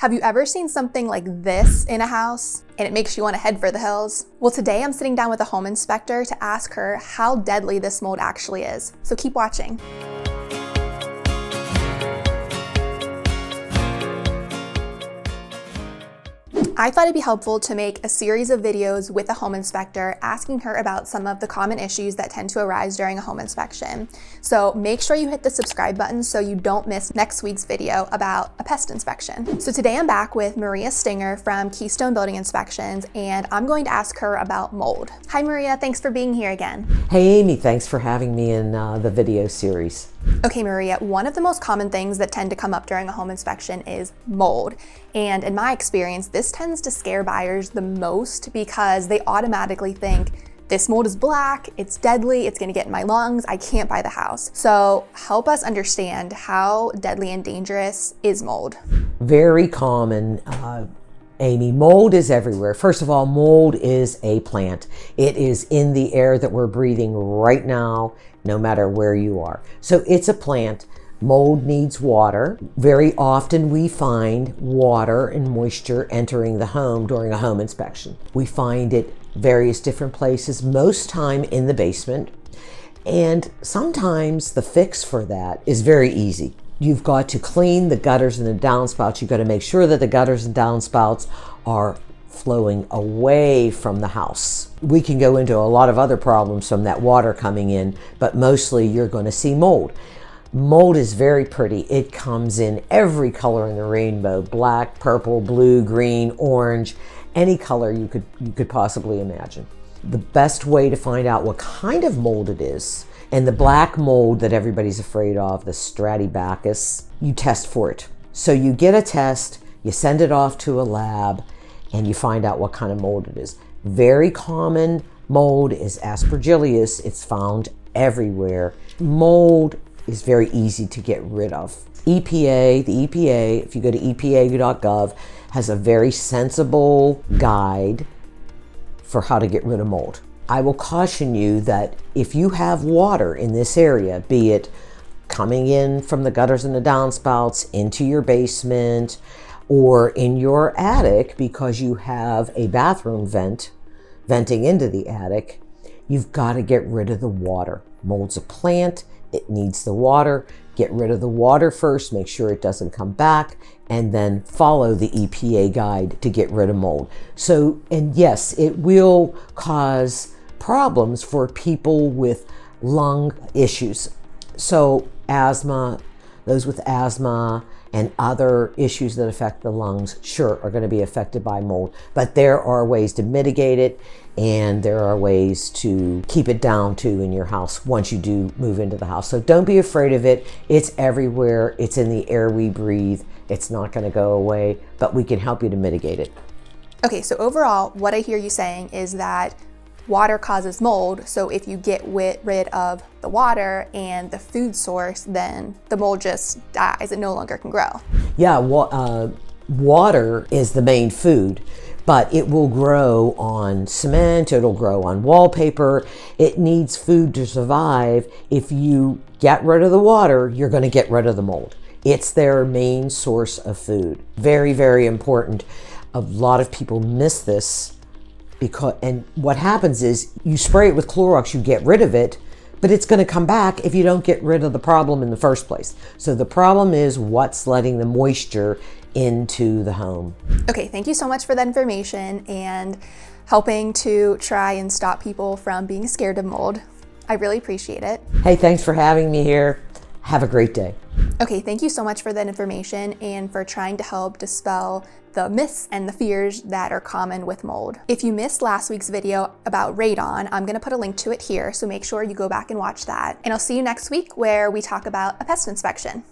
Have you ever seen something like this in a house and it makes you want to head for the hills? Well, today I'm sitting down with a home inspector to ask her how deadly this mold actually is. So keep watching. I thought it'd be helpful to make a series of videos with a home inspector asking her about some of the common issues that tend to arise during a home inspection. So make sure you hit the subscribe button so you don't miss next week's video about a pest inspection. So today I'm back with Maria Stinger from Keystone Building Inspections, and I'm going to ask her about mold. Hi Maria, thanks for being here again. Hey Amy, thanks for having me in the video series. Okay Maria, one of the most common things that tend to come up during a home inspection is mold. And in my experience, this tends to scare buyers the most because they automatically think, this mold is black, it's deadly, it's gonna get in my lungs, I can't buy the house. So help us understand how deadly and dangerous is mold. Very common, Amy. Mold is everywhere. First of all, mold is a plant. It is in the air that we're breathing right now, no matter where you are. So it's a plant. Mold needs water. Very often we find water and moisture entering the home during a home inspection. We find it various different places, most time in the basement. And sometimes the fix for that is very easy. You've got to clean the gutters and the downspouts. You've got to make sure that the gutters and downspouts are flowing away from the house. We can go into a lot of other problems from that water coming in, but mostly you're going to see mold. Mold is very pretty. It comes in every color in the rainbow: black, purple, blue, green, orange, any color you could possibly imagine. The best way to find out what kind of mold it is, and the black mold that everybody's afraid of, the Stradibacus, you test for it. So you get a test, you send it off to a lab, and you find out what kind of mold it is. Very common mold is Aspergillus. It's found everywhere. Mold is very easy to get rid of. The EPA, if you go to epa.gov, has a very sensible guide for how to get rid of mold. I will caution you that if you have water in this area, be it coming in from the gutters and the downspouts into your basement or in your attic because you have a bathroom venting into the attic, you've got to get rid of the water. Mold's a plant, it needs the water. Get rid of the water first, make sure it doesn't come back, and then follow the EPA guide to get rid of mold. So, and yes, it will cause problems for people with lung issues. So asthma, those with asthma and other issues that affect the lungs, sure, are going to be affected by mold. But there are ways to mitigate it, and there are ways to keep it down too in your house once you do move into the house. So don't be afraid of it. It's everywhere. It's in the air we breathe. It's not going to go away, but we can help you to mitigate it. Okay, so overall, what I hear you saying is that water causes mold, so if you get rid of the water and the food source, then the mold just dies. It no longer can grow. Yeah, water is the main food, but it will grow on cement, it'll grow on wallpaper. It needs food to survive. If you get rid of the water, you're going to get rid of the mold. It's their main source of food. Very, very important. A lot of people miss this. And what happens is you spray it with Clorox, you get rid of it, but it's going to come back if you don't get rid of the problem in the first place. So the problem is what's letting the moisture into the home. Okay, thank you so much for that information and helping to try and stop people from being scared of mold. I really appreciate it. Hey, thanks for having me here. Have a great day. Okay, thank you so much for that information and for trying to help dispel the myths and the fears that are common with mold. If you missed last week's video about radon, I'm gonna put a link to it here, so make sure you go back and watch that. And I'll see you next week where we talk about a pest inspection.